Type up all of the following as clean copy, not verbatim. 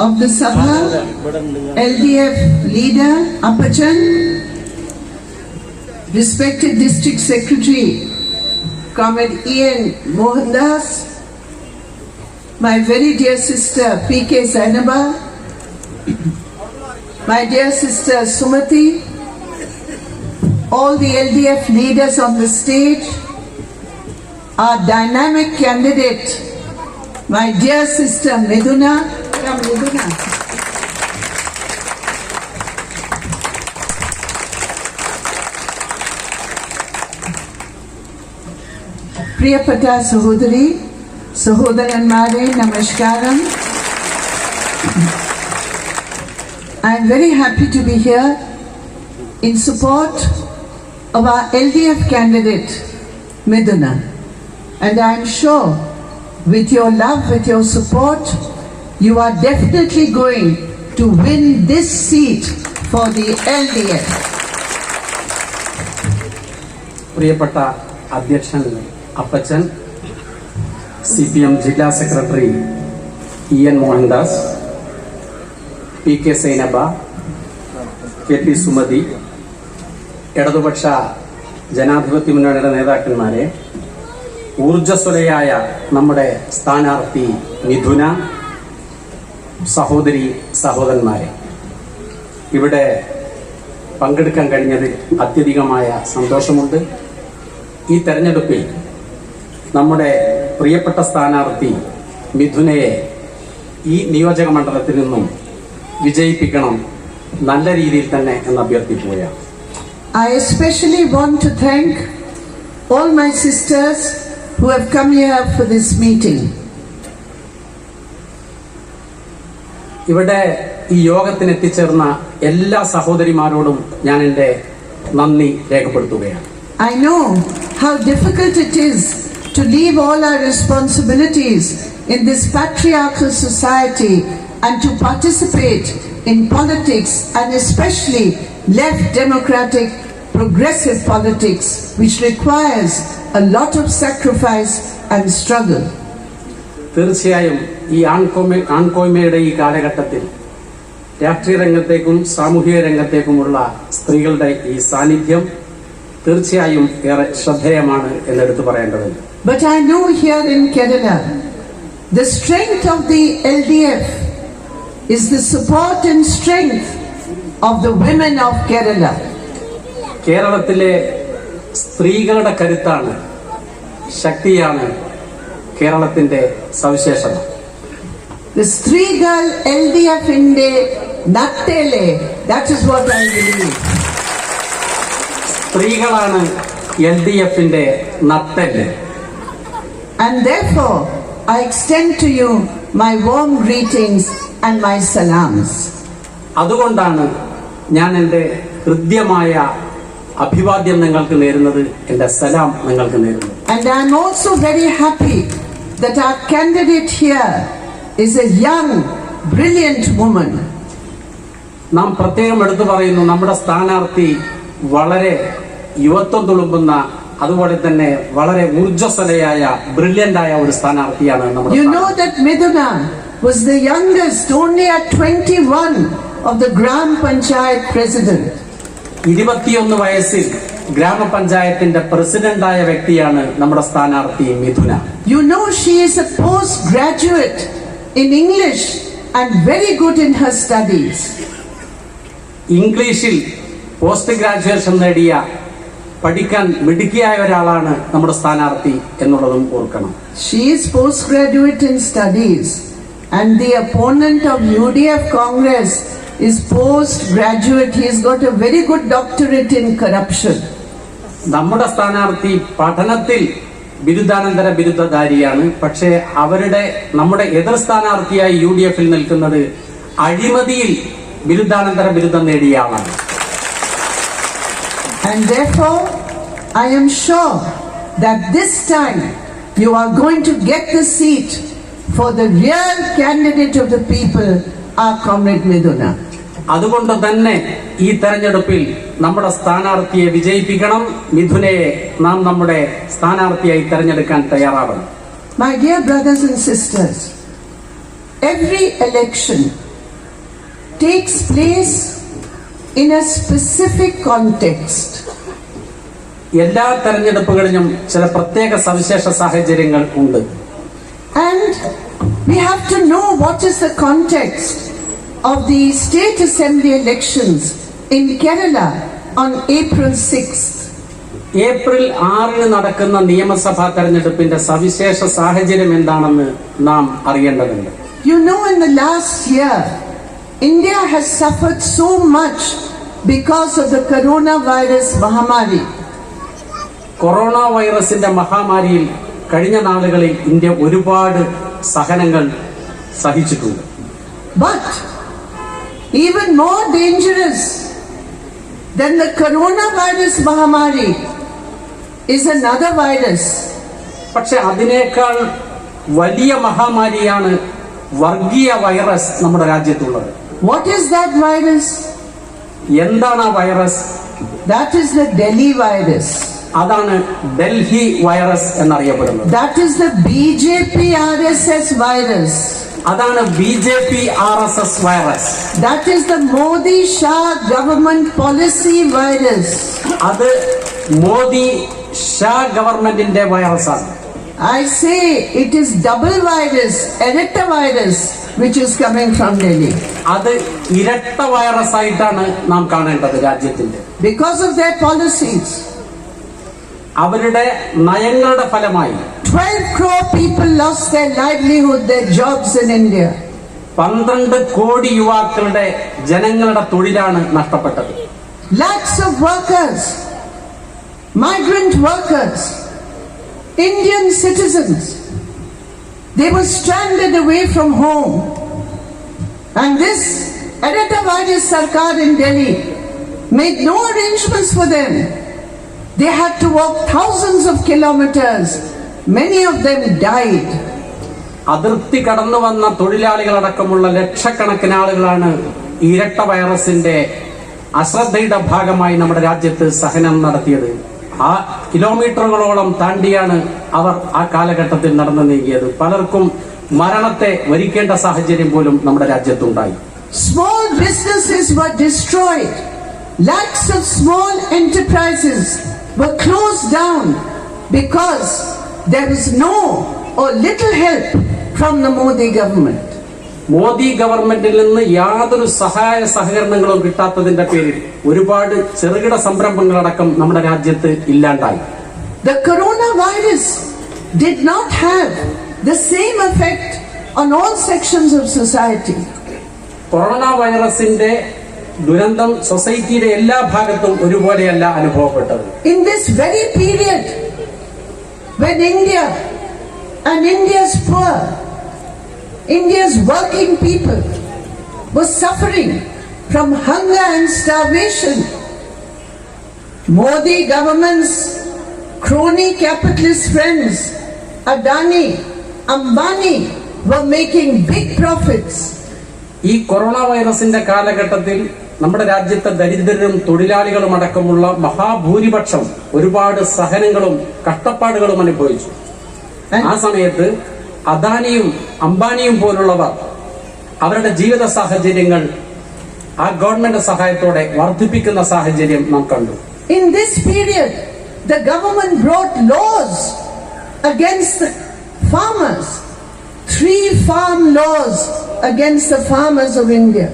of the Sabha, LDF leader Appachan, respected District Secretary Comrade Ian Mohandas, my very dear sister P.K. Zainaba, my dear sister Sumati, all the LDF leaders on the stage, our dynamic candidate, my dear sister Midhuna. പ്രിയപ്പെട്ട സഹോദരി സഹോദരന്മാരെ നമസ്കാരം. I am very happy to be here in support of our LDF candidate Midhuna, and I am sure with your love, with your support, you are definitely going to win this seat for the LDF. പ്രിയപ്പെട്ട അധ്യക്ഷൻ Appachan, CPM ജില്ലാ secretary E N. Mohandas, P.K. Zainaba, K.P. Sumathi, ഇടതുപക്ഷ ജനാധിപത്യ മുന്നണിയുടെ നേതാക്കന്മാരെ, ഊർജ്ജസ്വലയായ നമ്മുടെ സ്ഥാനാർത്ഥി മിഥുന, സഹോദരി സഹോദരന്മാരെ, ഇവിടെ പങ്കെടുക്കാൻ കഴിഞ്ഞതിൽ അത്യധികമായ സന്തോഷമുണ്ട്. ഈ തെരഞ്ഞെടുപ്പിൽ നമ്മുടെ പ്രിയപ്പെട്ട സ്ഥാനാർത്ഥി മിഥുനയെ ഈ നിയോജക മണ്ഡലത്തിൽ നിന്നും വിജയിപ്പിക്കണം, നല്ല രീതിയിൽ തന്നെ എന്ന് അഭ്യർത്ഥിക്കുകയാണ്. I especially want to thank all my sisters who have come here for this meeting. ഇവിടെ ഈ യോഗത്തിന് എത്തിച്ചേർന്ന എല്ലാ സഹോദരിമാരോടും ഞാൻ എൻ്റെ നന്ദി രേഖപ്പെടുത്തുകയാണ്. I know how difficult it is to leave all our responsibilities in this patriarchal society and to participate in politics, and especially left democratic progressive politics, which requires a lot of sacrifice and struggle. തീർച്ചയായും ഈ ആൺകോയ്മയുടെ ഈ കാലഘട്ടത്തിൽ രാഷ്ട്രീയ രംഗത്തേക്കും സാമൂഹിക രംഗത്തേക്കുമുള്ള സ്ത്രീകളുടെ ഈ സാന്നിധ്യം തീർച്ചയായും ഏറെ ശ്രദ്ധേയമാണ് എന്നെടുത്തു പറയേണ്ടതുണ്ട്. But I know here in Kerala, the strength of the LDF is the support and strength of the women of Kerala. കേരളത്തിലെ സ്ത്രീകളുടെ കരുത്താണ്, ശക്തിയാണ് കേരളത്തിന്റെ സവിശേഷത. The Strigal LDF inde nattele, that is what I believe. സ്ത്രീകളാണ് LDFന്റെ നട്ടെല്ല്. And therefore I extend to you my warm greetings and my salams. അതുകൊണ്ടാണ് ഞാൻ എൻ്റെ ഹൃദ്യമായ അഭിവാദ്യം നിങ്ങൾക്ക് നേരുന്നത്, എൻ്റെ സലാം നിങ്ങൾക്ക് നേരുന്നത്. And I am also very happy that our candidate here is a young, brilliant woman. നാം പ്രത്യേകം എടുത്തു പറയുന്നു, നമ്മുടെ സ്ഥാനാർത്ഥി വളരെ യുവത്വം തുളുമ്പുന്ന, അതുപോലെ തന്നെ വളരെ ഊർജ്ജസ്വലയായ, ബ്രില്യന്റ് ആയ ഒരു സ്ഥാനാർത്ഥിയാണ് നമ്മുടെ. You know that Midhuna was the youngest, only at 21, of the Gram Panchayat president. 21 വയസ്സിൽ ഗ്രാമപഞ്ചായത്തിന്റെ പ്രസിഡന്റായ വ്യക്തിയാണ് നമ്മുടെ സ്ഥാനാർത്ഥി മിഥുന. You know she is a postgraduate in English and very good in her studies. ഇംഗ്ലീഷിൽ പോസ്റ്റ് ഗ്രാജുവേഷൻ നേടിയ, പഠിക്കാൻ മിടുക്കിയായ ഒരാളാണ് നമ്മുടെ സ്ഥാനാർത്ഥി എന്നുള്ളതും ഓർക്കണം. She is postgraduate in studies and the opponent of UDF Congress is postgraduate. He has got a very good doctorate in corruption. നമ്മുടെ സ്ഥാനാർത്ഥി പഠനത്തിൽ ബിരുദാനന്തര ബിരുദധാരിയാണ്. പക്ഷേ നമ്മുടെ എതിർ സ്ഥാനാർത്ഥിയായി UDFൽ നിൽക്കുന്നത് അഴിമതിയിൽ ബിരുദാനന്തര ബിരുദം നേടിയ ആളാണ്. And therefore I am sure that this time you are going to get the seat for the real candidate of the people, our comrade Midhuna. അതുകൊണ്ട് തന്നെ ഈ തെരഞ്ഞെടുപ്പിൽ നമ്മുടെ സ്ഥാനാർത്ഥിയെ വിജയിപ്പിക്കണം. മിഥുനയെ നാം നമ്മുടെ സ്ഥാനാർത്ഥിയായി തെരഞ്ഞെടുക്കാൻ തയ്യാറാവണം. My dear brothers and sisters, every election takes place in a specific context. എല്ലാ തെരഞ്ഞെടുപ്പുകളിലും ചില പ്രത്യേക സവിശേഷ സാഹചര്യങ്ങൾ ഉണ്ട്. And we have to know what is the context of the state assembly elections in Kerala on April 6th. April 6 നടക്കുന്ന നിയമസഭാ തെരഞ്ഞെടുപ്പിന്റെ സവിശേഷ സാഹചര്യം എന്താണെന്ന് നാം അറിയേണ്ടതുണ്ട്. You know, in the last year, India has suffered so much because of the coronavirus Mahamari. Corona വൈറസിന്റെ മഹാമാരിയിൽ കഴിഞ്ഞ നാളുകളിൽ ഇന്ത്യ ഒരുപാട് സഹനങ്ങൾ സഹിച്ചിട്ടുണ്ട്. But even more dangerous than the coronavirus Mahamari is another virus. പക്ഷെ അതിനേക്കാൾ വലിയ മഹാമാരിയാണ് വർഗീയ വൈറസ് നമ്മുടെ രാജ്യത്തുള്ളത്. What is that virus? എന്താണ് ആ virus? That is the Delhi virus. അതാണ് ഡൽഹി വൈറസ് എന്നറിയപ്പെടുന്നത്. That is the BJP RSS virus. അതാണ് BJP RSS virus. That is the Modi Shah government policy virus. അത് മോദി ഷാ ഗവൺമെന്റിന്റെ വൈറസാണ്. I say it is double virus, errata virus, which is coming from Delhi. അത് ഇരട്ട virus ആയിട്ടാണ് നാം കാണേണ്ടത് രാജ്യത്തിന്റെ. Because of their policies. അവരുടെ നയങ്ങളുടെ ഫലമായി 12 crore people lost their livelihood, their jobs in India. 12 കോടി യുവാക്കളുടെ ജനങ്ങളുടെ തൊഴിലാണ് നഷ്ടപ്പെട്ടത്. Lakhs of workers, migrant workers, Indian citizens, they were stranded away from home. And this errata virus Sarkar in Delhi made no arrangements for them. They had to walk thousands of kilometers. Many of them died. അതിർത്തി കടന്നു വന്ന തൊഴിലാളികളടക്കമുള്ള ലക്ഷക്കണക്കിന് ആളുകളാണ് ഇരട്ട വൈറസിന്റെ അശ്രദ്ധയുടെ ഭാഗമായി നമ്മുടെ രാജ്യത്ത് സഹനം നടത്തിയത്. ആ കിലോമീറ്ററുകളോളം താണ്ടിയാണ് അവർ ആ കാലഘട്ടത്തിൽ നടന്നു നീങ്ങിയത്. പലർക്കും മരണത്തെ വരിക്കേണ്ട സാഹചര്യം പോലും നമ്മുടെ രാജ്യത്തുണ്ടായി. Small businesses were destroyed. Lakhs of small enterprises were closed down because there was no or little help from the Modi government. Modi ഗവൺമെന്റിൽ നിന്ന് യാതൊരു സഹായ സഹകരണങ്ങളും കിട്ടാത്തതിന്റെ പേരിൽ ഒരുപാട് ചെറുകിട സംരംഭങ്ങളടക്കം നമ്മുടെ രാജ്യത്ത് ഇല്ലാണ്ടായി. The coronavirus did not have the same effect on all sections of society. Corona വൈറസിന്റെ ദുരന്തം സൊസൈറ്റിയുടെ എല്ലാ ഭാഗത്തും ഒരുപോലെയല്ല അനുഭവപ്പെട്ടത്. In this very period when India and India's poor, India's working people were suffering from hunger and starvation, Modi government's crony capitalist friends, Adani, Ambani, were making big profits. ഈ corona വൈറസിന്റെ കാലഘട്ടത്തിൽ നമ്മുടെ രാജ്യത്തെ ദരിദ്രരും തൊഴിലാളികളും അടക്കമുള്ള മഹാഭൂരിപക്ഷം ഒരുപാട് സഹനങ്ങളും കഷ്ടപ്പാടുകളും അനുഭവിച്ചു. ആ സമയത്ത് അദാനിയും അംബാനിയും പോലുള്ളവർ അവരുടെ ജീവിത സാഹചര്യങ്ങൾ ആ ഗവൺമെന്റ് സഹായത്തോടെ വർദ്ധിപ്പിക്കുന്ന സാഹചര്യം നാം കണ്ടു. In this period, the government brought laws against the farmers. 3 farm laws against the farmers of India.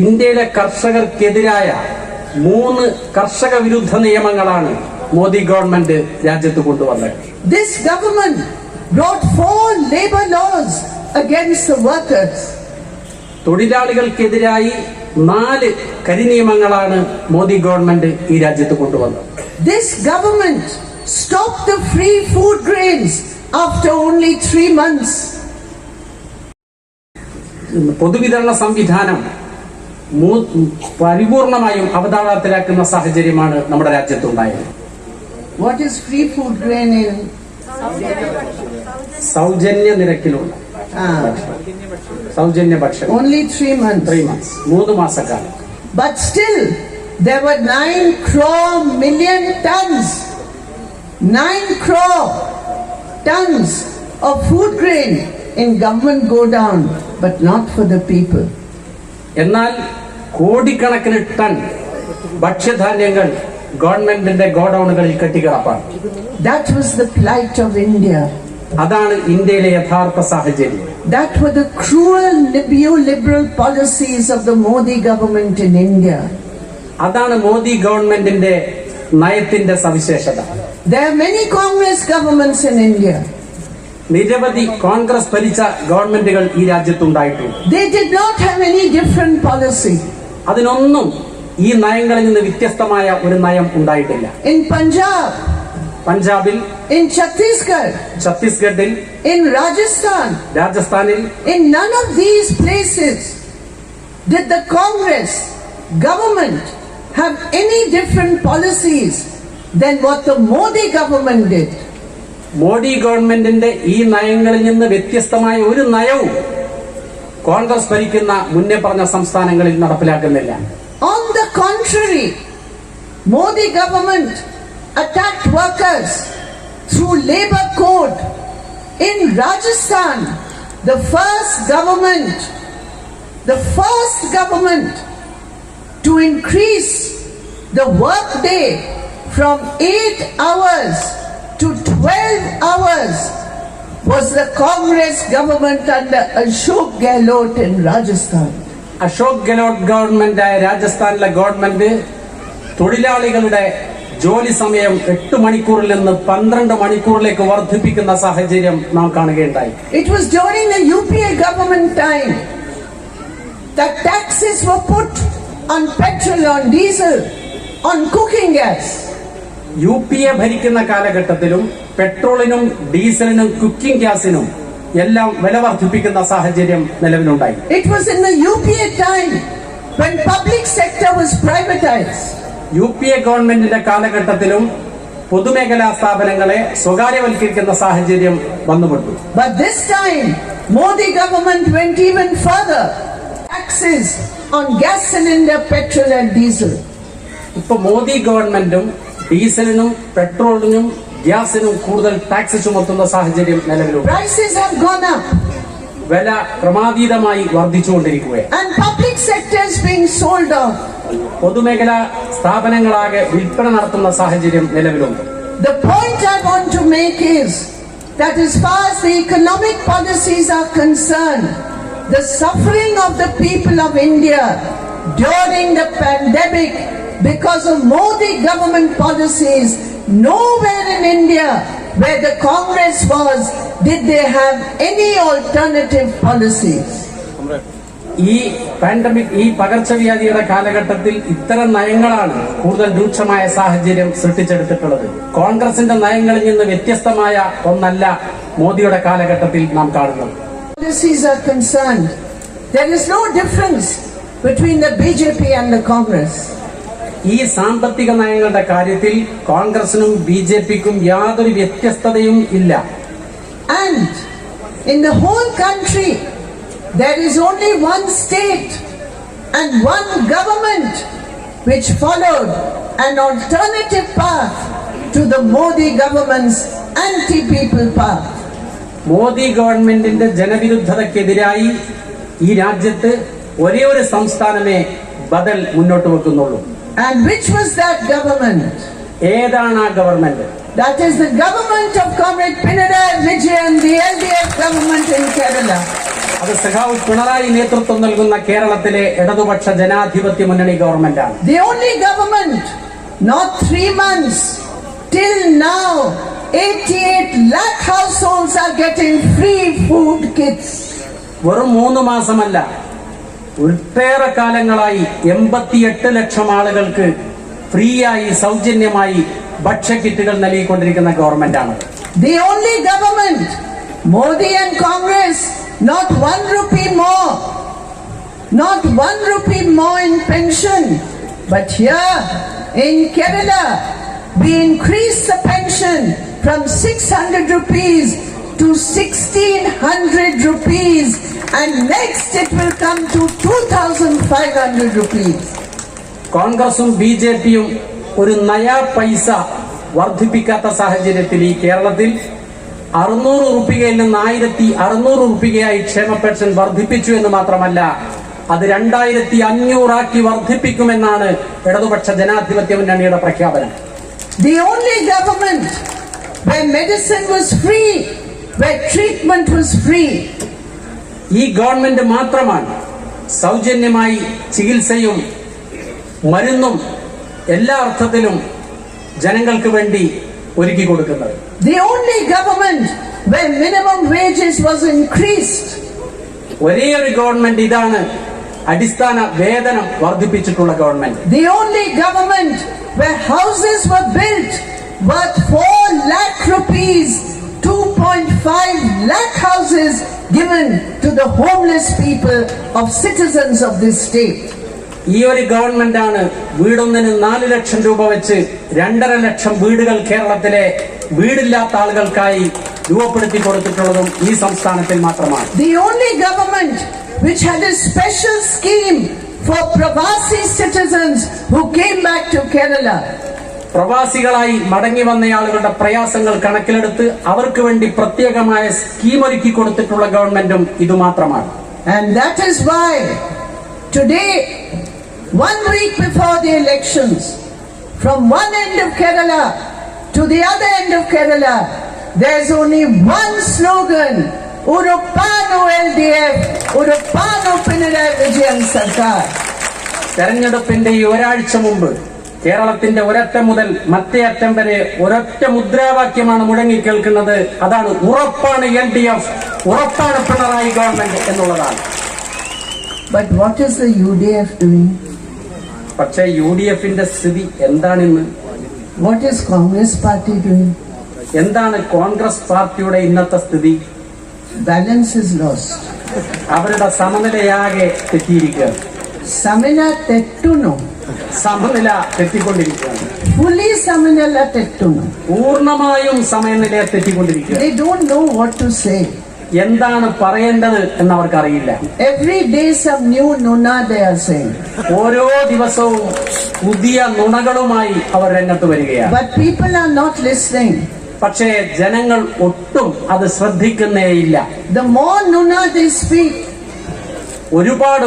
ഇന്ത്യയിലെ കർഷകർക്കെതിരായ 3 കർഷക വിരുദ്ധ നിയമങ്ങളാണ് മോദി ഗവൺമെന്റ് രാജ്യത്ത് കൊണ്ടുവന്നത്. This government brought 4 labor laws against the workers. തൊഴിലാളികൾക്കെതിരായി 4 കരിനിയമങ്ങളാണ് മോദി ഗവൺമെന്റ് ഈ രാജ്യത്ത് കൊണ്ടുവന്നത്. This government stopped the free food grains after only 3 months. പൊതുവിതരണ സംവിധാനം പരിപൂർണമായും അവതാളത്തിലാക്കുന്ന സാഹചര്യമാണ് നമ്മുടെ രാജ്യത്തുണ്ടായത്. What is free food grain in? സൗജന്യ നിരക്കിലുള്ള സൗജന്യ ഭക്ഷണം. Only 3 months. 3 months, 3 മാസക്കാലം. But still, there were 9 crore million tons, 9 crore tons of food grain in government go down, but not for the people. എന്നാൽ കോടിക്കണക്കിന് ടൺ ഭക്ഷ്യധാന്യങ്ങൾ ഗവൺമെന്റിന്റെ ഗോഡൌണുകളിൽ കെട്ടിക്കിടപ്പാണ്. That was the plight of India. അതാണ് ഇന്ത്യയിലെ യഥാർത്ഥ സാഹചര്യം. That were the cruel neoliberal policies of the Modi government in India. അതാണ് മോദി ഗവൺമെന്റിന്റെ നയത്തിന്റെ സവിശേഷത. There are many Congress governments in India. നിരവധി കോൺഗ്രസ് ഭരിച്ച ഗവൺമെന്റുകൾ ഈ രാജ്യത്തുണ്ടായിട്ടുണ്ട്. They did not have any different policy. അതിനൊന്നും ഈ നയങ്ങളിൽ നിന്ന് വ്യത്യസ്തമായ ഒരു നയം ഉണ്ടായിട്ടില്ല. In Punjab, പഞ്ചാബിൽ, in Chhattisgarh, ഛത്തീസ്ഗഡിൽ, in Rajasthan, രാജസ്ഥാനിൽ, in none of these places did the Congress government have any different policies than what the Modi government did. Modi ഗവൺമെന്റിന്റെ ഈ നയങ്ങളിൽ നിന്ന് വ്യത്യസ്തമായ ഒരു നയവും കോൺഗ്രസ് ഭരിക്കുന്ന മുന്നേ പറഞ്ഞ സംസ്ഥാനങ്ങളിൽ നടപ്പിലാക്കുന്നില്ല. On the contrary, Modi government attacked workers through labor code. In Rajasthan, the first government to increase the work day from 8 hours to 12 hours was the Congress government under Ashok Gehlot in Rajasthan. Ashok Gehlot ഗവൺമെന്റായ രാജസ്ഥാനിലെ government തൊഴിലാളികളുടെ ജോലി സമയം 8 മണിക്കൂറിൽ നിന്ന് 12 മണിക്കൂറിലേക്ക് വർദ്ധിപ്പിക്കുന്ന സാഹചര്യം നാം കാണുകയുണ്ടായി. It was during the UPA government time that taxes were put on petrol, on diesel, on cooking gas. UPA ഭരിക്കുന്ന കാലഘട്ടത്തിലും പെട്രോളിനും ഡീസലിനും കുക്കിംഗ് ഗ്യാസിനും എല്ലാം വില വർദ്ധിപ്പിക്കുന്ന സാഹചര്യം നിലവിലുണ്ടായി. It was in the UPA time when public sector was privatized. UPA ഗവൺമെന്റിന്റെ കാലഘട്ടത്തിലും പൊതുമേഖലാ സ്ഥാപനങ്ങളെ സ്വകാര്യവൽക്കരിക്കുന്ന സാഹചര്യം വന്നുപെട്ടു. But this time Modi government went even further. Taxes on gas cylinder, petrol and diesel. ഇപ്പൊ മോദി ഗവൺമെന്റും ഡീസലിനും പെട്രോളിനും ഗ്യാസിനും കൂടുതൽ ടാക്സ് ചുമത്തുന്ന സാഹചര്യം നിലവിലുണ്ട്. Prices have gone up. വില ക്രമാതീതമായി വർദ്ധിച്ചുകൊണ്ടിരിക്കുകയാണ്. And public sector is being sold off. പൊതുമേഖലാ സ്ഥാപനങ്ങളാകെ വിൽപ്പന നടത്തുന്ന സാഹചര്യം നിലവിലുണ്ട്. The point I want to make is that as far as the economic policies are concerned, the suffering of the people of India during the pandemic because of Modi government policies, nowhere in India where the Congress was did they have any alternative policies. ഈ pandemic, ഈ പകർച്ചവ്യാധിയുടെ കാലഘട്ടത്തിൽ ഇത്തരം നയങ്ങളാണ് കൂടുതൽ രൂക്ഷമായ സാഹചര്യം സൃഷ്ടിച്ചെടുത്തിട്ടുള്ളത്. കോൺഗ്രസിന്റെ നയങ്ങളിൽ നിന്ന് വ്യത്യസ്തമായ ഒന്നല്ല മോദിയുടെ കാലഘട്ടത്തിൽ നാം കാണുന്നത്. Policies are concerned, there is no difference between the BJP and the Congress. ഈ സാമ്പത്തിക നയങ്ങളുടെ കാര്യത്തിൽ കോൺഗ്രസിനും BJPക്കും യാതൊരു വ്യത്യസ്തതയും ഇല്ല. And in the whole country there is only one state and one government which followed an alternative path to the Modi government's anti-people path. Modi ഗവൺമെന്റിന്റെ ജനവിരുദ്ധതയ്ക്കെതിരായി ഈ രാജ്യത്ത് ഒരേ ഒരു സംസ്ഥാനമേ ബദൽ മുന്നോട്ട് വെക്കുന്നുള്ളൂ. And which was that government? ഏതാണ് ആ government? That is the government of Comrade Pinarayi Vijayan, the LDF government in Kerala. അത് സഖാവ് പിണറായി നേതൃത്വം നൽകുന്ന കേരളത്തിലെ ഇടതുപക്ഷ ജനാധിപത്യ മുന്നണി ഗവൺമെന്റാണ്. The only government, not 3 months, till now 88 lakh households are getting free food kits. വെറും 3 മാസമല്ല, ഒട്ടേറെ കാലങ്ങളായി 88 ലക്ഷം ആളുകൾക്ക് ഫ്രീ ആയി സൗജന്യമായി ഭക്ഷ്യക്കിറ്റുകൾ നൽകിക്കൊണ്ടിരിക്കുന്ന ഗവൺമെന്റാണ്. The only government, Modi and Congress, not 1 rupee more, not 1 rupee more in pension, but here in Kerala we increase the pension from 600 rupees to 1600 rupees, and next it will come to 2500 rupees. കോൺഗ്രസും BJPയും ഒരു നയാ പൈസ വർദ്ധിപ്പിക്കാത്ത സാഹചര്യത്തിൽ ഈ കേരളത്തിൽ 600 റുപ്പികയിൽ നിന്ന് 1600 റുപ്പികയായി ക്ഷേമ pension വർദ്ധിപ്പിച്ചു എന്ന് മാത്രമല്ല അത് 2500 വർദ്ധിപ്പിക്കുമെന്നാണ് ഇടതുപക്ഷ ജനാധിപത്യ മുന്നണിയുടെ പ്രഖ്യാപനം. The only government where medicine was free, where treatment was free. ഈ ഗവൺമെന്റ് മാത്രമാണ് സൗജന്യമായി ചികിത്സയും മരുന്നും എല്ലാ അർത്ഥത്തിലും ജനങ്ങൾക്ക് വേണ്ടി ഒരുക്കി കൊടുക്കുന്നത്. The only government where minimum wages was increased. ഒരേ ഒരു ഗവൺമെന്റ് ഇതാണ്, അടിസ്ഥാന വേതനം വർദ്ധിപ്പിച്ചിട്ടുള്ള government. The only government where houses were built worth 4 lakh rupees, 2.5 lakh houses given to the homeless people of citizens of this state. ഈ ഒരു government ആണ് വീടൊന്നിന് 4 ലക്ഷം രൂപ വെച്ച് 2.5 ലക്ഷം വീടുകൾ കേരളത്തിലെ വീടില്ലാത്ത ആളുകൾക്കായി രൂപപ്പെടുത്തി കൊടുത്തിട്ടുള്ളതും ഈ സംസ്ഥാനത്തിൽ മാത്രമാണ്. The only government which had a special scheme for Pravasi citizens who came back to Kerala. പ്രവാസികളായി മടങ്ങി വന്ന ആളുകളുടെ പ്രയാസങ്ങൾ കണക്കിലെടുത്ത് അവർക്ക് വേണ്ടി പ്രത്യേകമായ സ്കീം ഒരുക്കി കൊടുത്തിട്ടുള്ള ഗവൺമെന്റും ഇതുമാത്രമാണ്. And that is why today, 1 week before the elections, from one end of Kerala to the other end of Kerala, there's only one slogan: Uruppanu LDF, Uruppanu Pinarayi Vijayan Sarkar. തെരഞ്ഞെടുപ്പിന്റെ ഈ ഒരാഴ്ച മുമ്പ് കേരളത്തിന്റെ ഒരറ്റം മുതൽ മറ്റേ അറ്റം വരെ ഒരൊറ്റ മുദ്രാവാക്യമാണ് മുഴങ്ങി കേൾക്കുന്നത്. അതാണ് ഉറപ്പാണ് LDF, ഉറപ്പാണ് പിണറായി ഗവൺമെന്റ് എന്നുള്ളതാണ്. But what is the UDF doing? പക്ഷേ UDFന്റെ സ്ഥിതി എന്താണിന്ന്? What is Congress party doing? എന്താണ് കോൺഗ്രസ് പാർട്ടിയുടെ ഇന്നത്തെ സ്ഥിതി? Balance is lost. അവരുടെ സമനിലയാകെ തെറ്റിയിരിക്കുകയാണ്. Samina tettuno. സമനില തെറ്റിക്കൊണ്ടിരിക്കുകയാണ്. Fully Saminala tettuno. പൂർണ്ണമായും സമനില തെറ്റിക്കൊണ്ടിരിക്കുകയാണ്. They don't know what to say. എന്താണ് പറയേണ്ടത് എന്ന് അവർക്കറിയില്ല. Every day some new nuna they are saying. ഓരോ ദിവസവും പുതിയ നുണകളുമായി അവർ രംഗത്ത് വരികയാണ്. But people are not listening. പക്ഷേ ജനങ്ങൾ ഒട്ടും അത് ശ്രദ്ധിക്കുന്നേയില്ല. The more nuna they speak, ഒരുപാട്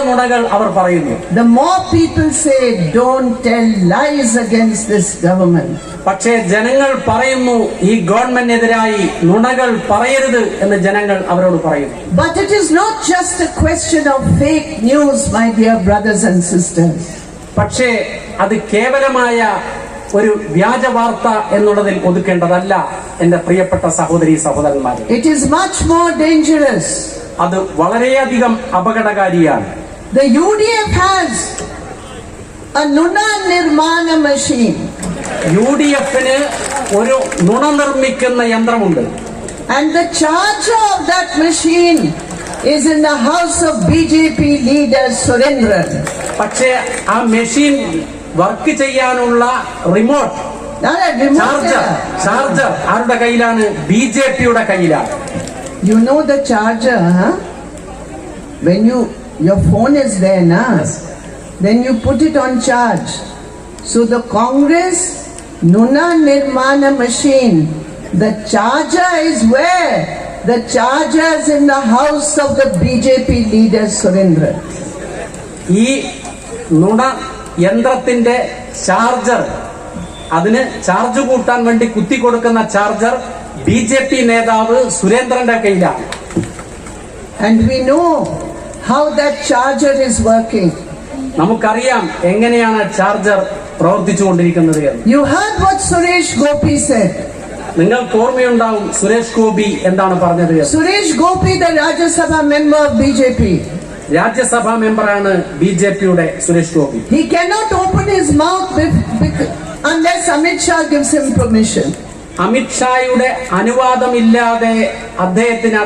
നുണകൾ അവർ പറയുന്നു. the more people say don't tell lies against this government. പക്ഷേ ജനങ്ങൾ പറയുന്നു ഈ ഗവൺമെന്റിനെതിരായി നുണകൾ പറയരുത് എന്ന് ജനങ്ങൾ അവരോട് പറയുന്നു. But it is not just a question of fake news, my dear brothers and sisters. പക്ഷേ അത് കേവലമായ ഒരു വ്യാജ വാർത്ത എന്നുള്ളതിൽ ഒതുക്കേണ്ടതല്ല എന്റെ പ്രിയപ്പെട്ട സഹോദരീ സഹോദരന്മാരെ. It is much more dangerous. അത് വളരെയധികം അപകടകാരിയാണ്. The UDF has a Nuna Nirmana machine. UDFന് ഒരു നുണ നിർമ്മിക്കുന്ന യന്ത്രമുണ്ട്. And the charger of that machine is in the house of BJP leader Surendran. പക്ഷേ ആ മെഷീൻ വർക്ക് ചെയ്യാനുള്ള റിമോട്ട് ചാർജർ ആരുടെ കയ്യിലാണ്? BJPയുടെ കയ്യിലാണ്. You know the charger, huh? When your phone is there, na? Then you put it on charge. So the Congress Nuna Nirmana machine, the charger is where? The charger is in the house of the BJP leader Surendran. ഈ നുണ യന്ത്രത്തിന്റെ charger, അതിന് charge കൂട്ടാൻ വേണ്ടി കുത്തി കൊടുക്കുന്ന charger BJP നേതാവ് സുരേന്ദ്രന്റെ കയ്യിലാണ്. And we know how that charger is working. നമുക്കറിയാം എങ്ങനെയാണ് ചാർജർ പ്രവർത്തിച്ചുകൊണ്ടിരിക്കുന്നത് എന്ന്. You heard what Suresh Gopi said. നിങ്ങൾക്ക് ഓർമ്മയുണ്ടാവും സുരേഷ് ഗോപി എന്താണ് പറഞ്ഞത്. Suresh Gopi, the Rajya Sabha member of BJP. രാജ്യസഭാ മെമ്പറാണ് BJPയുടെ Suresh Gopi. He cannot open his mouth unless Amit Shah gives him permission. അമിത്ഷായുടെ അനുവാദമില്ലാതെ അദ്ദേഹത്തിന്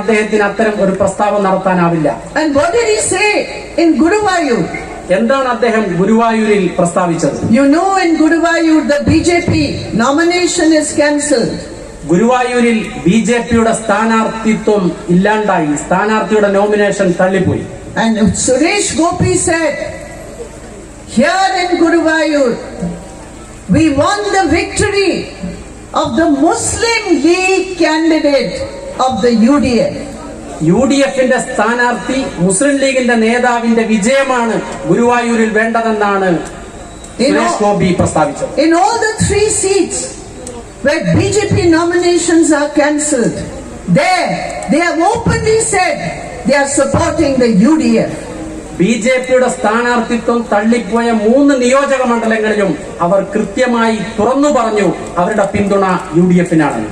അത്തരം ഒരു പ്രസ്താവന നടത്താനാവില്ല. And what did he say in Guruvayur? എന്താണ് അദ്ദേഹം ഗുരുവായൂരിൽ പ്രസ്താവിച്ചത്? You know, in Guruvayur the BJP nomination is cancelled. ഗുരുവായൂരിൽ BJPയുടെ സ്ഥാനാർത്ഥിത്വം ഇല്ലാണ്ടായി, സ്ഥാനാർത്ഥിയുടെ nomination തള്ളിപ്പോയി. And Suresh Gopi said, here in Guruvayur we won the victory of the Muslim League candidate of the UDF. UDFന്റെ സ്ഥാനാർത്ഥി മുസ്ലിം ലീഗിന്റെ നേതാവിന്റെ വിജയമാണ് ഗുരുവായൂരിൽ വേണ്ടതെന്നാണ് സുരേഷ് ഗോപി പ്രസ്താവിച്ചത്. In all the 3 seats where BJP nominations are cancelled, there they have openly said they are supporting the UDF. BJPയുടെ സ്ഥാനാർത്ഥിത്വം തള്ളിപ്പോയ 3 നിയോജക മണ്ഡലങ്ങളിലും അവർ കൃത്യമായി തുറന്നു പറഞ്ഞു അവരുടെ പിന്തുണ UDFനാണ്.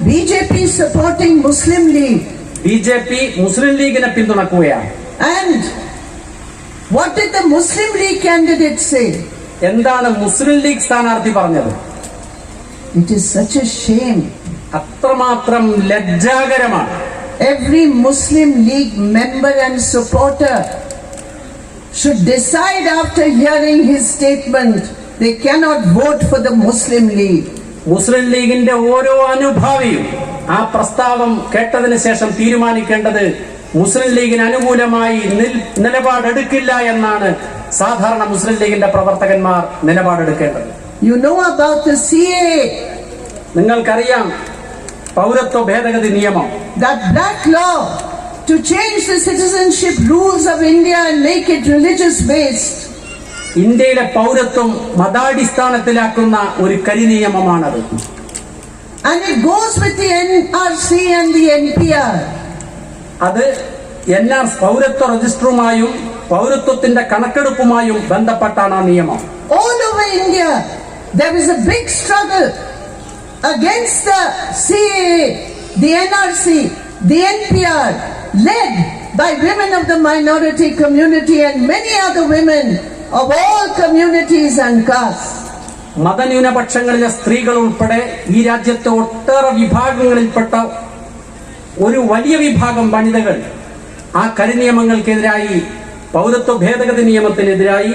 BJP is supporting Muslim League. BJP മുസ്ലിം ലീഗിനെ പിന്തുണക്കുകയാണ്. And what did the Muslim League candidate say? എന്താണ് മുസ്ലിം ലീഗ് സ്ഥാനാർത്ഥി പറഞ്ഞത്? It is such a shame. അത്രമാത്രം ലജ്ജാകരമാണ്. Every Muslim League member and supporter should decide after hearing his statement they cannot vote for the Muslim League. മുസ്ലിം ലീഗിന്റെ ഓരോ അനുഭാവിയും ആ പ്രസ്താവം കേട്ടതിന് ശേഷം തീരുമാനിക്കേണ്ടത് മുസ്ലിം ലീഗിന് അനുകൂലമായി നിലപാടെടുക്കില്ല എന്നാണ് സാധാരണ മുസ്ലിം ലീഗിന്റെ പ്രവർത്തകന്മാർ നിലപാടെടുക്കേണ്ടത്. You know about the CAA. നിങ്ങൾക്കറിയാം പൗരത്വ ഭേദഗതി നിയമം. That black law to change the citizenship rules of India and make it religious based. ഇന്ത്യയിലെ പൗരത്വം മതാടിസ്ഥാനത്തിലാക്കുന്ന ഒരു കരിനിയമമാണത്. And it goes with the NRC and the NPR. അത് പൗരത്വ രജിസ്റ്ററുമായും പൗരത്വത്തിന്റെ കണക്കെടുപ്പുമായും ബന്ധപ്പെട്ടാണ് ആ നിയമം. All over India there is a big struggle against the CAA, the NRC, the NPR, led by women of the minority community and many other women of all communities and castes. മതന്യൂനപക്ഷങ്ങളിലെ സ്ത്രീകൾ ഉൾപ്പെടെ ഈ രാജ്യത്തെ ഒട്ടേറെ വിഭാഗങ്ങളിൽപ്പെട്ട ഒരു വലിയ വിഭാഗം വനിതകൾ ആ കരിനിയമങ്ങൾക്കെതിരായി, പൗരത്വ ഭേദഗതി നിയമത്തിനെതിരായി,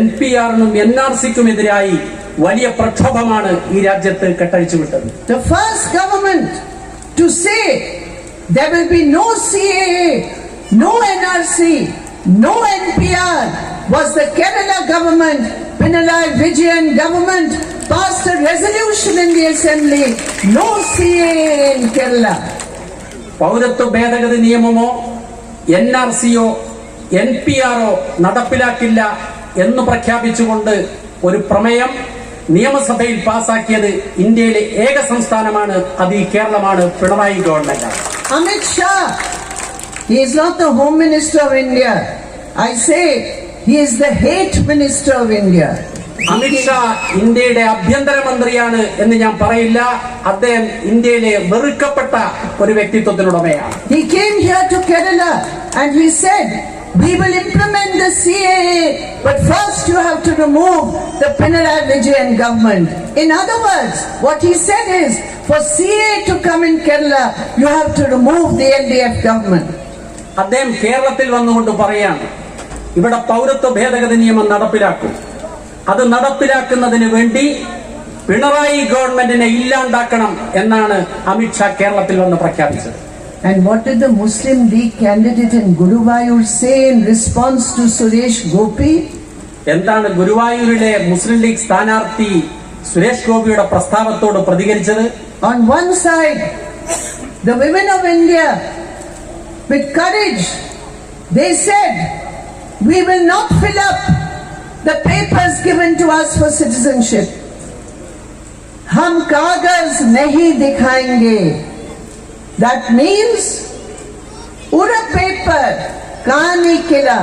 NPR-നും NRC-ക്കുമെതിരായി വലിയ പ്രക്ഷോഭമാണ് ഈ രാജ്യത്ത് കെട്ടഴിച്ചുവിട്ടത്. The first government to say there will be no CAA, no NRC, no NPR was the Kerala government. Pinarayi Vijayan government passed a resolution in the assembly, no CAA in Kerala. പൗരത്വ ഭേദഗതി നിയമമോ NRC-യോ NPR-ഓ നടപ്പിലാക്കില്ല എന്ന് പ്രഖ്യാപിച്ചുകൊണ്ട് ഒരു പ്രമേയം നിയമസഭയിൽ പാസാക്കിയത് ഇന്ത്യയിലെ ഏക സംസ്ഥാനമാണ്. അത് ഈ കേരളമാണ്, Pinarayi government. Amit Shah, he is not the Home Minister of India. I say he is the hate minister of India. Amit Shah ഇന്ത്യയുടെ ആഭ്യന്തരമന്ത്രിയാണ് എന്ന് ഞാൻ പറയില്ല. അദ്ദേഹം ഇന്ത്യയിലെ വെറുക്കപ്പെട്ട ഒരു വ്യക്തിത്വത്തിനുടമയാണ്. He came here to Kerala and he said, we will implement the CAA, but first you have to remove the Pinarayi Vijayan government. In other words, what he said is, for CAA to come in Kerala, you have to remove the LDF government. അദ്ദേഹം കേരളത്തിൽ വന്നുകൊണ്ട് പറയാണ്, ഇവിടെ പൗരത്വ ഭേദഗതി നിയമം നടപ്പിലാക്കും. അത് നടപ്പിലാക്കുന്നതിന് വേണ്ടി പിണറായി ഗവൺമെന്റിനെ ഇല്ലാണ്ടാക്കണം എന്നാണ് അമിത്ഷാ കേരളത്തിൽ വന്ന് പ്രഖ്യാപിച്ചത്. And what did the Muslim League candidate in Guruvayur say in response to Suresh Gopi? എന്താണ് ഗുരുവായൂരിലെ മുസ്ലിം ലീഗ് സ്ഥാനാർത്ഥി സുരേഷ് ഗോപിയുടെ പ്രസ്താവത്തോട് പ്രതികരിച്ചത്? On one side, the women of India, with courage, they said, we will not fill up the papers given to us for citizenship. Hum kagaz nahi dikhayenge. That means, ura paper kani killa.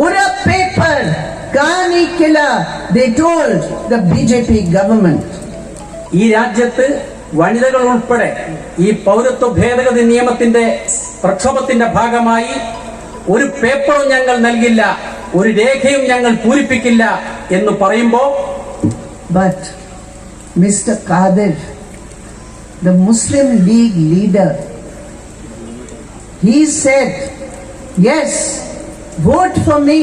Ura paper kani killa. They told the BJP government. ഈ രാജ്യത്ത് വനിതകൾ ഉൾപ്പെടെ ഈ പൗരത്വ ഭേദഗതി നിയമത്തിന്റെ പ്രക്ഷോഭത്തിന്റെ ഭാഗമായി ഒരു പേപ്പറും ഞങ്ങൾ നൽകില്ല, ഒരു രേഖയും ഞങ്ങൾ പൂരിപ്പിക്കില്ല എന്ന് പറയുമ്പോ, but Mr. Qadir, the Muslim League leader, he said, yes, vote for me,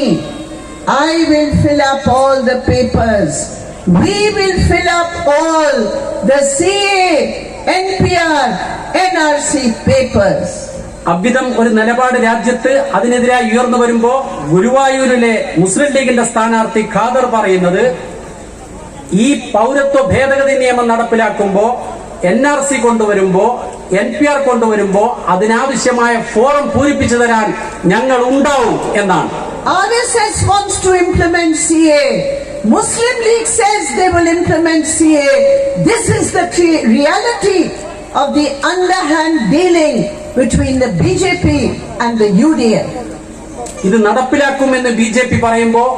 I will fill up all the papers, we will fill up all the CA, NPR, NRC papers. അவ்விதം ഒരു നിലപാട് രാജ്യത്ത് അതിനെതിരായി ഉയർന്നു വരുമ്പോ ഗുരുവായൂരിലെ മുസ്ലിം ലീഗിന്റെ സ്ഥാനാർത്ഥി ഖാദർ പറയുന്നത്, ഈ പൗരത്വ ഭേദഗതി നിയമം നടപ്പിലാക്കുമ്പോ NRC കൊണ്ടുവരുമ്പോ NPR കൊണ്ടുവരുമ്പോൾ അതിനാവശ്യമായ ഫോറം പൂരിപ്പിച്ചു തരാൻ ഞങ്ങൾ ഉണ്ടാവും എന്നാണ്. RSS wants to implement CA. Muslim League says they will implement CA. This is the reality of the underhand dealing between the BJP and the UDF. ഇത് നടപ്പിലാക്കുമെന്ന് BJP പറയുമ്പോൾ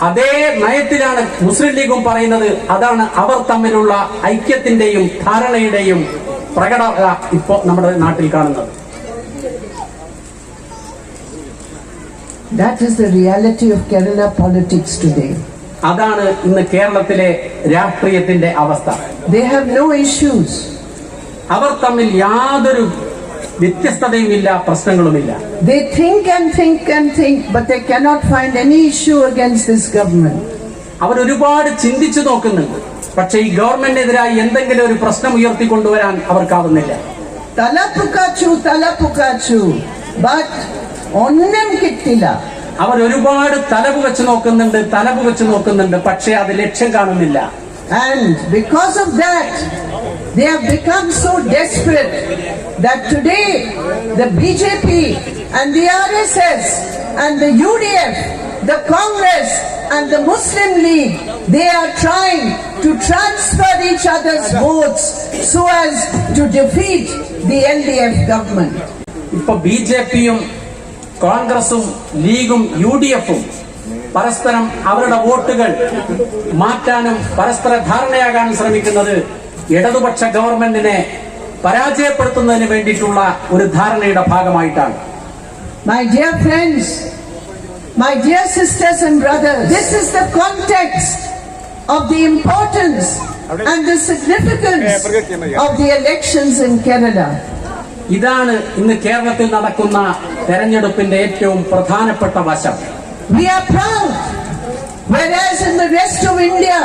അതേ നയത്തിലാണ് മുസ്ലിം ലീഗും പറയുന്നത്. അതാണ് അവർ തമ്മിലുള്ള ഐക്യത്തിന്റെയും ധാരണയുടെയും പ്രകടത ഇപ്പോ നമ്മുടെ നാട്ടിൽ കാണുന്നത്. That is the reality of Kerala politics today. അതാണ് ഇന്ന് കേരളത്തിലെ രാഷ്ട്രീയത്തിന്റെ അവസ്ഥ. They have no issues. അവർ തമ്മിൽ യാതൊരു വ്യത്യസ്തതയുമില്ല, പ്രശ്നങ്ങളുമില്ല. They think and think and think, but they cannot find any issue against this government. അവർ ഒരുപാട് ചിന്തിച്ചു നോക്കുന്നുണ്ട്, പക്ഷേ ഈ ഗവൺമെന്റിനെതിരായി എന്തെങ്കിലും ഒരു പ്രശ്നം ഉയർത്തിക്കൊണ്ടുവരാൻ അവർക്കാവുന്നില്ല. തലപുക്കാച്ചു, but ഒന്നും കിട്ടില്ല. അവർ ഒരുപാട് തലപുകച്ചു നോക്കുന്നുണ്ട്, പക്ഷേ അത് ലക്ഷ്യം കാണുന്നില്ല. And because of that, they have become so desperate that today the BJP and the RSS and the UDF, the Congress and the Muslim League, they are trying to transfer each other's votes so as to defeat the LDF government. ഇപ്പൊ BJPയും കോൺഗ്രസും ലീഗും UDFും പരസ്പരം അവരുടെ വോട്ടുകൾ മാറ്റാനും പരസ്പര ധാരണയാകാനും ശ്രമിക്കുന്നത് ഇടതുപക്ഷ ഗവൺമെന്റിനെ പരാജയപ്പെടുത്തുന്നതിന് വേണ്ടിയിട്ടുള്ള ഒരു ധാരണയുടെ ഭാഗമായിട്ടാണ്. My dear friends, my dear sisters and brothers, this is the context of the importance and the significance of the elections in Kerala. ഇതാണ് ഇന്ന് കേരളത്തിൽ നടക്കുന്ന തെരഞ്ഞെടുപ്പിന്റെ ഏറ്റവും പ്രധാനപ്പെട്ട വശം. We are proud, whereas in the rest of India,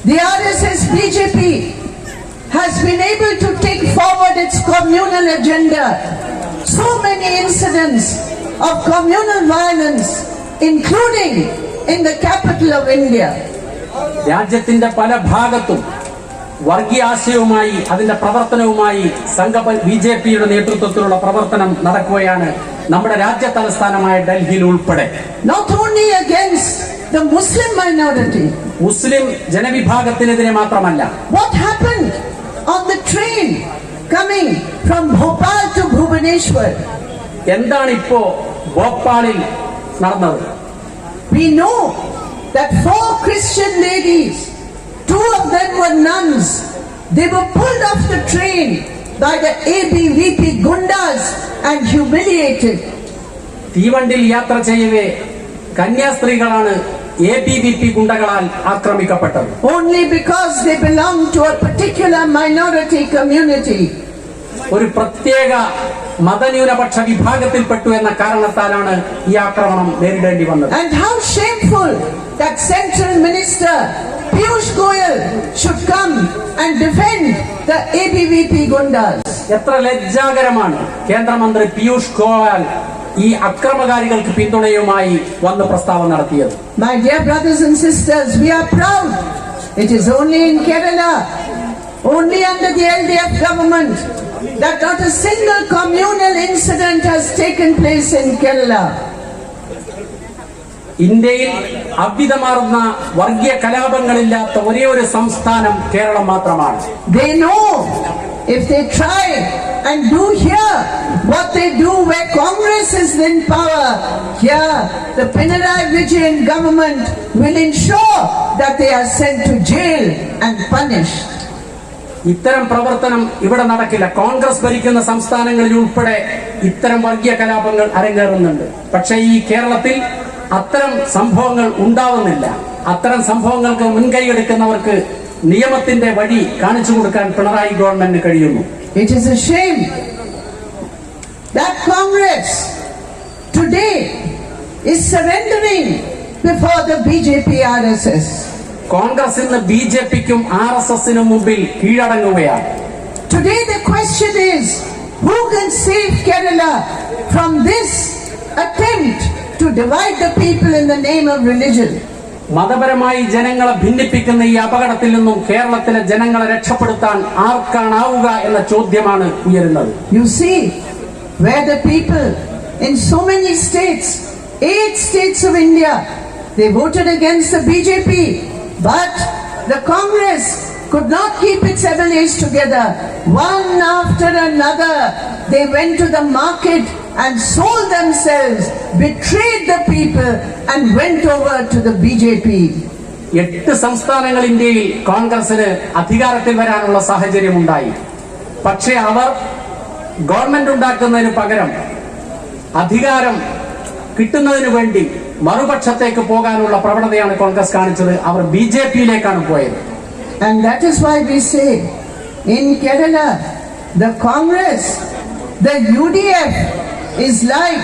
the RSS BJP has been able to take forward its communal agenda. So many incidents of communal violence, including in the capital of India. രാജ്യത്തിന്റെ പല ഭാഗത്തും വർഗീയാശയവുമായി അതിന്റെ പ്രവർത്തനവുമായി BJPയുടെ നേതൃത്വത്തിലുള്ള പ്രവർത്തനം നടക്കുകയാണ് നമ്മുടെ രാജ്യ തലസ്ഥാനമായ ഡൽഹിയിൽ ഉൾപ്പെടെ. Not only against the Muslim minority, മുസ്ലിം ജനവിഭാഗത്തിനെതിരെ മാത്രമല്ല. What happened on the train coming from Bhopal to Bhubaneswar? എന്താണ് ഇപ്പോ ഭോപ്പാലിൽ നടന്നത്? We know that 4 Christian ladies, 2 of them were nuns, they were pulled off the train by the ABVP gundas and humiliated. തീവണ്ടിയിൽ യാത്ര ചെയ്യവേ കന്യാസ്ത്രീകളാണ് ABVP ഗുണ്ടകളാൽ ആക്രമിക്കപ്പെട്ടത്. Only because they belong to a particular minority community. ഒരു പ്രത്യേക മതന്യൂനപക്ഷ വിഭാഗത്തിൽപ്പെട്ടു എന്ന കാരണത്താലാണ് ഈ ആക്രമണം നേരിടേണ്ടി വന്നത്. And how shameful that Central Minister Piyush Goyal should come and defend the ABVP gundas. എത്ര ലജ്ജാകരമാണ് കേന്ദ്രമന്ത്രി പീയൂഷ് ഗോയൽ ഈ അക്രമകാരികൾക്ക് പിന്തുണയുമായി വന്ന് പ്രസ്താവന നടത്തിയത്. My dear brothers and sisters, we are proud. It is only in Kerala, only under the LDF government, that not a single communal incident has taken place in Kerala. ഇന്ത്യയിൽ അവിധമാർന്ന വർഗീയ കലാപങ്ങളില്ലാത്ത ഒരേ ഒരു സംസ്ഥാനം കേരളം മാത്രമാണ്. They know if they try and do here what they do where Congress is in power, here the Pinarayi Vijayan government will ensure that they are sent to jail and punished. ഇത്തരം പ്രവർത്തനം ഇവിടെ നടക്കില്ല. കോൺഗ്രസ് ഭരിക്കുന്ന സംസ്ഥാനങ്ങളിൽ ഉൾപ്പെടെ ഇത്തരം വർഗീയ കലാപങ്ങൾ അരങ്ങേറുന്നുണ്ട്. പക്ഷേ ഈ കേരളത്തിൽ അത്തരം സംഭവങ്ങൾ ഉണ്ടാവുന്നില്ല. അത്തരം സംഭവങ്ങൾക്ക് മുൻകൈ എടുക്കുന്നവർക്ക് നിയമത്തിന്റെ വഴി കാണിച്ചു കൊടുക്കാൻ പിണറായി ഗവൺമെന്റിന് കഴിയുന്നു. It is a shame that Congress today is surrendering before the BJP RSS. Congress ഇന്ന് BJPക്കും RSSനും മുമ്പിൽ കീഴടങ്ങുകയാണ്. Today the question is, who can save Kerala from this attempt to divide the people in the name of religion? മതപരമായി ജനങ്ങളെ ഭിന്നിപ്പിക്കുന്ന ഈ അപകടത്തിൽ നിന്നും കേരളത്തിലെ ജനങ്ങളെ രക്ഷപ്പെടുത്താൻ ആർക്കാണാവുക എന്ന ചോദ്യമാണ് ഉയരുന്നത്. You see, where the people in so many states, 8 states of India, they voted against the BJP, but the Congress could not keep its MLAs together. One after another, they went to the market and sold themselves, betrayed the people and went over to the BJP. 8 സംസ്ഥാനങ്ങൾ ഇന്ത്യയിൽ കോൺഗ്രസിന് അധികാരത്തിൽ വരാനുള്ള സാഹചര്യമുണ്ടായി. പക്ഷേ അവർ government ഉണ്ടാക്കുന്നതിന് പകരം അധികാരം കിട്ടുന്നതിന് വേണ്ടി മറുപക്ഷത്തേക്ക് പോകാനുള്ള പ്രവണതയാണ് കോൺഗ്രസ് കാണിച്ചത്. അവർ BJP-യിലേക്കാണ് പോയത്. And that is why we say, in Kerala, the Congress, the UDF is like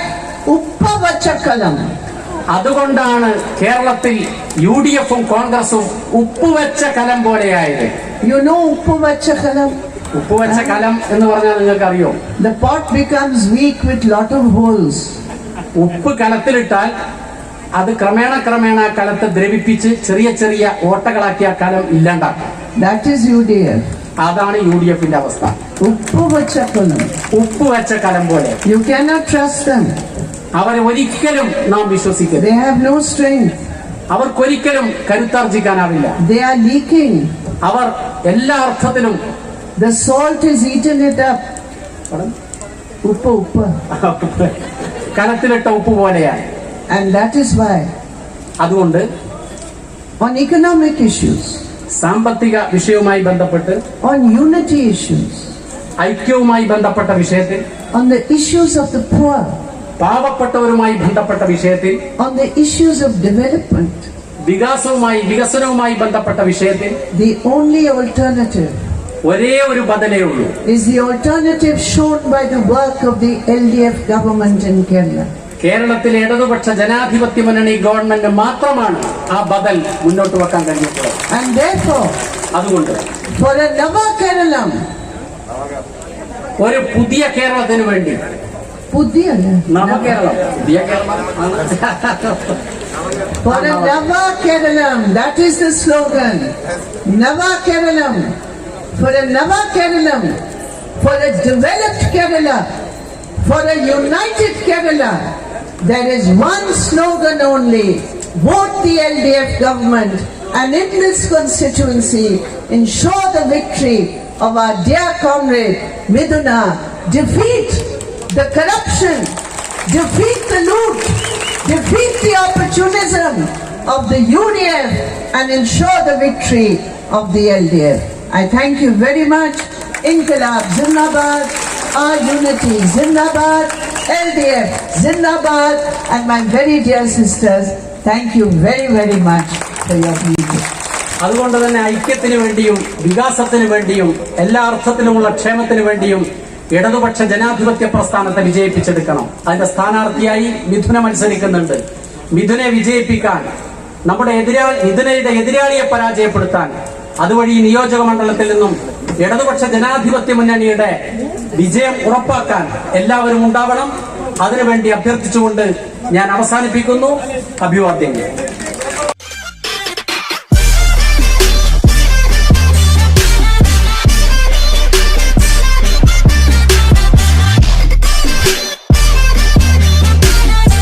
Uppa Vachakalam. അതുകൊണ്ടാണ് കേരളത്തിൽ UDF-ഉം കോൺഗ്രസും ഉപ്പുവെച്ച കലം പോലെയായത്. You know Uppa Vachakalam? ഉപ്പുവെച്ച കലം എന്ന് പറഞ്ഞാൽ നിങ്ങൾക്ക് അറിയോ? The pot becomes weak with lot of holes. ഉപ്പ് കലത്തിലിട്ടാൽ അത് ക്രമേണ കലത്തെ ദ്രവിപ്പിച്ച് ചെറിയ ചെറിയ ഓട്ടകളാക്കി ആ കലം ഇല്ലാണ്ടാക്കും. That is UDF. അതാണ് UDF-ന്റെ അവസ്ഥ. Uppa Vachakalam. ഉപ്പുവെച്ച കലം പോലെ. You cannot trust them. അവരെ ഒരിക്കലും നാം വിശ്വസിക്കരുത്. They have no strength. അവർക്കൊരിക്കലും കരുത്താർജിക്കാനാവില്ല. They are leaking. അവർ എല്ലാ അർത്ഥത്തിലും The salt is eaten it up. Uppa. കലത്തിലിട്ട ഉപ്പ് പോലെയാണ്. And that is why, അതുകൊണ്ട് on economic issues, സാമ്പത്തിക വിഷയവുമായി ബന്ധപ്പെട്ട്, on unity issues, ഐക്യവുമായി ബന്ധപ്പെട്ട വിഷയത്തിൽ, on the issues of the poor, പാവപ്പെട്ടവരുമായി ബന്ധപ്പെട്ട വിഷയത്തിൽ, on the issues of development, വികസനവുമായി ബന്ധപ്പെട്ട വിഷയത്തിൽ the only alternative ഒരേ ഒരു ബദലേ ഉള്ളൂ. is the alternative shown by the work of the LDF government in Kerala. കേരളത്തിലെ ഇടതുപക്ഷ ജനാധിപത്യ മുന്നണി ഗവൺമെന്റ് മാത്രമാണ് ആ ബദൽ മുന്നോട്ട് വെക്കാൻ കഴിഞ്ഞിട്ടുള്ളത്. And therefore, അതുകൊണ്ട് for a Nava Keralam, ഒരു പുതിയ കേരളത്തിന് വേണ്ടി, നവകേരളം, പുതിയ Keralam, for a Nava Keralam, that is the slogan. Nava Keralam, for a Nava Keralam, for a developed Kerala, for a united Kerala, there is one slogan only: vote the LDF government, and in this constituency ensure the victory of our dear comrade Miduna, defeat the corruption, defeat the loot, defeat the opportunism of the UDF, and ensure the victory of the LDF. I thank you very much. Inqilab Zindabad, our unity Zindabad, LDF Zindabad, and my very dear sisters, thank you very, very much for your meeting. അതുകൊണ്ട് തന്നെ ഐക്യത്തിന് വേണ്ടിയും വികാസത്തിന് വേണ്ടിയും എല്ലാ അർത്ഥത്തിലുമുള്ള ക്ഷേമത്തിന് വേണ്ടിയും ഇടതുപക്ഷ ജനാധിപത്യ പ്രസ്ഥാനത്തെ വിജയിപ്പിച്ചെടുക്കണം. അതിന്റെ സ്ഥാനാർത്ഥിയായി മിഥുന മത്സരിക്കുന്നുണ്ട്. മിഥുനെ വിജയിപ്പിക്കാൻ, മിഥുനയുടെ എതിരാളിയെ പരാജയപ്പെടുത്താൻ, അതുവഴി ഈ നിയോജക മണ്ഡലത്തിൽ നിന്നും ഇടതുപക്ഷ ജനാധിപത്യ മുന്നണിയുടെ വിജയം ഉറപ്പാക്കാൻ എല്ലാവരും ഉണ്ടാവണം. അതിനുവേണ്ടി അഭ്യർത്ഥിച്ചുകൊണ്ട് ഞാൻ അവസാനിപ്പിക്കുന്നു. അഭിവാദ്യങ്ങൾ.